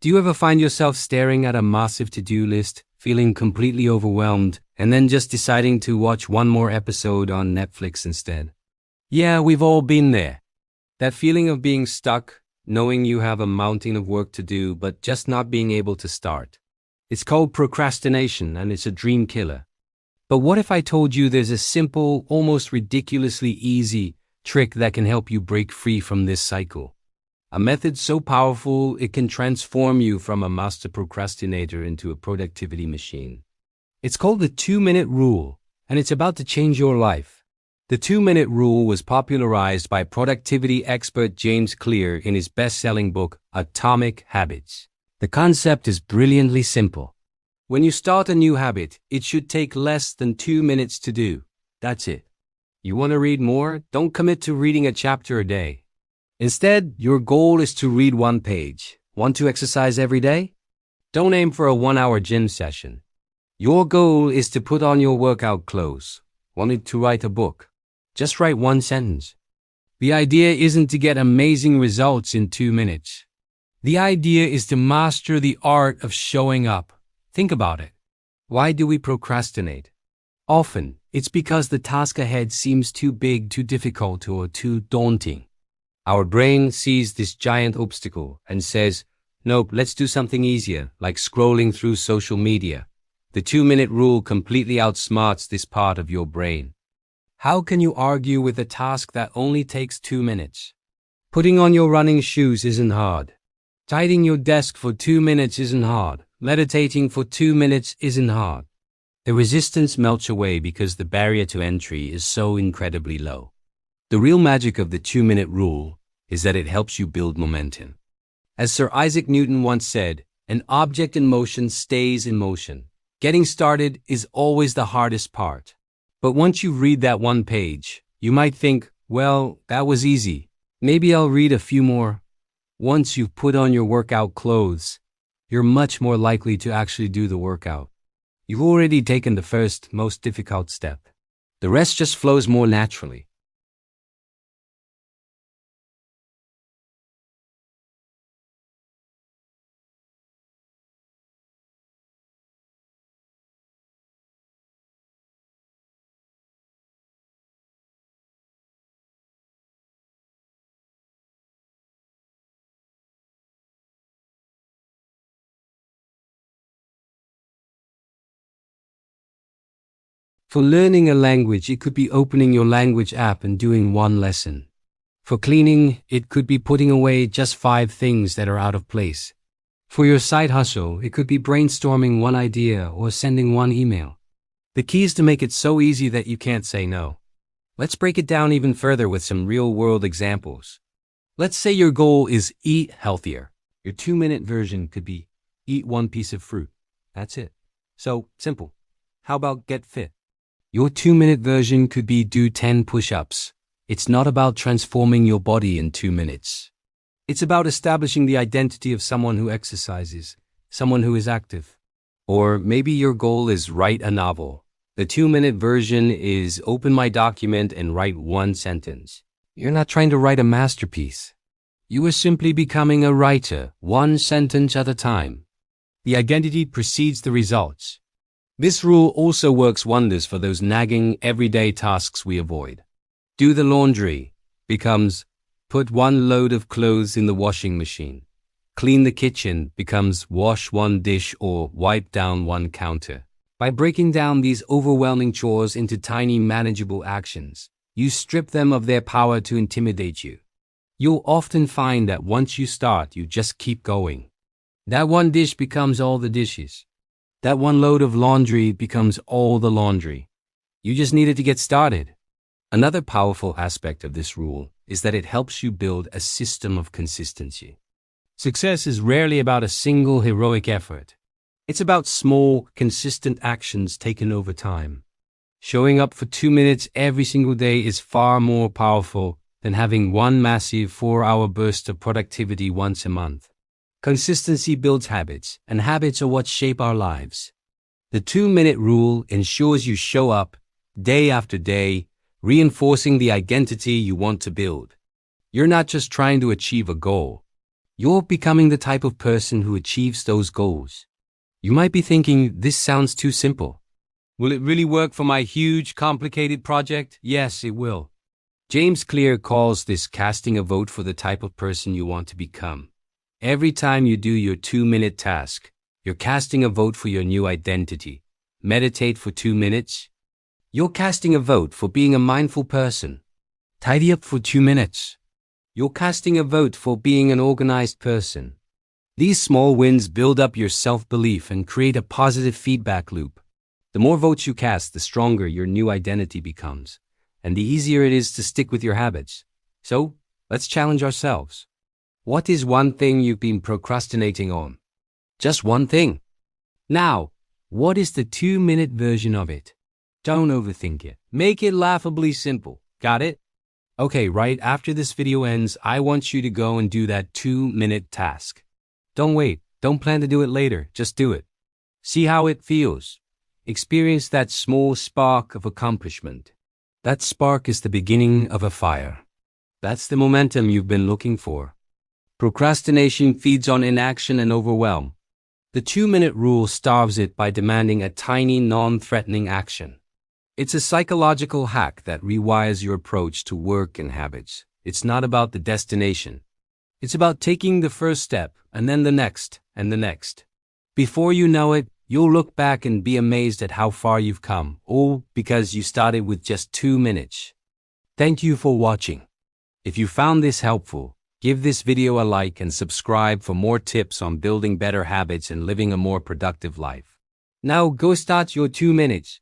Do you ever find yourself staring at a massive to-do list, feeling completely overwhelmed, and then just deciding to watch one more episode on Netflix instead? Yeah, we've all been there. That feeling of being stuck, knowing you have a mountain of work to do, but just not being able to start. It's called procrastination, and it's a dream killer. But what if I told you there's a simple, almost ridiculously easy trick that can help you break free from this cycle? A method so powerful it can transform you from a master procrastinator into a productivity machine. It's called the 2-minute rule, and it's about to change your life. The 2-minute rule was popularized by productivity expert James Clear in his best-selling book, Atomic Habits. The concept is brilliantly simple. When you start a new habit, it should take less than 2 minutes to do. That's it. You want to read more? Don't commit to reading a chapter a day. Instead, your goal is to read 1 page. Want to exercise every day? Don't aim for a 1-hour gym session. Your goal is to put on your workout clothes. Wanted to write a book? Just write 1 sentence. The idea isn't to get amazing results in 2 minutes. The idea is to master the art of showing up. Think about it. Why do we procrastinate? Often, it's because the task ahead seems too big, too difficult, or too daunting. Our brain sees this giant obstacle and says, nope, let's do something easier, like scrolling through social media. The 2-minute rule completely outsmarts this part of your brain. How can you argue with a task that only takes 2 minutes? Putting on your running shoes isn't hard. Tidying your desk for 2 minutes isn't hard. Meditating for 2 minutes isn't hard. The resistance melts away because the barrier to entry is so incredibly low. The real magic of the 2-minute rule is that it helps you build momentum. As Sir Isaac Newton once said, an object in motion stays in motion. Getting started is always the hardest part. But once you read that 1 page, you might think, well, that was easy. Maybe I'll read a few more. Once you've put on your workout clothes, you're much more likely to actually do the workout. You've already taken the first, most difficult step. The rest just flows more naturally. For learning a language, it could be opening your language app and doing 1 lesson. For cleaning, it could be putting away just 5 things that are out of place. For your side hustle, it could be brainstorming 1 idea or sending 1 email. The key is to make it so easy that you can't say no. Let's break it down even further with some real-world examples. Let's say your goal is eat healthier. Your 2-minute version could be eat 1 piece of fruit. That's it. So simple. How about get fit? Your 2-minute version could be do 10 push-ups. It's not about transforming your body in 2 minutes. It's about establishing the identity of someone who exercises, someone who is active. Or maybe your goal is write a novel. The 2-minute version is open my document and write 1 sentence. You're not trying to write a masterpiece. You are simply becoming a writer, 1 sentence at a time. The identity precedes the results. This rule also works wonders for those nagging everyday tasks we avoid. Do the laundry becomes put 1 load of clothes in the washing machine. Clean the kitchen becomes wash 1 dish or wipe down 1 counter. By breaking down these overwhelming chores into tiny manageable actions, you strip them of their power to intimidate you. You'll often find that once you start, you just keep going. That 1 dish becomes all the dishes. That 1 load of laundry becomes all the laundry. You just needed to get started. Another powerful aspect of this rule is that it helps you build a system of consistency. Success is rarely about a single heroic effort. It's about small, consistent actions taken over time. Showing up for 2 minutes every single day is far more powerful than having 1 massive 4-hour burst of productivity once a month. Consistency builds habits, and habits are what shape our lives. The 2-minute rule ensures you show up day after day, reinforcing the identity you want to build. You're not just trying to achieve a goal. You're becoming the type of person who achieves those goals. You might be thinking, this sounds too simple. Will it really work for my huge, complicated project? Yes, it will. James Clear calls this casting a vote for the type of person you want to become. Every time you do your 2-minute task, you're casting a vote for your new identity. Meditate for 2 minutes. You're casting a vote for being a mindful person. Tidy up for 2 minutes. You're casting a vote for being an organized person. These small wins build up your self-belief and create a positive feedback loop. The more votes you cast, the stronger your new identity becomes, and the easier it is to stick with your habits. So, let's challenge ourselves. What is one thing you've been procrastinating on? Just one thing. Now, what is the 2-minute version of it? Don't overthink it. Make it laughably simple. Got it? Okay, right after this video ends, I want you to go and do that 2-minute task. Don't wait. Don't plan to do it later. Just do it. See how it feels. Experience that small spark of accomplishment. That spark is the beginning of a fire. That's the momentum you've been looking for. Procrastination feeds on inaction and overwhelm. The 2-minute rule starves it by demanding a tiny, non-threatening action. It's a psychological hack that rewires your approach to work and habits. It's not about the destination. It's about taking the first step, and then the next, and the next. Before you know it, you'll look back and be amazed at how far you've come, all because you started with just 2 minutes. Thank you for watching. If you found this helpful, give this video a like and subscribe for more tips on building better habits and living a more productive life. Now go start your 2 minutes.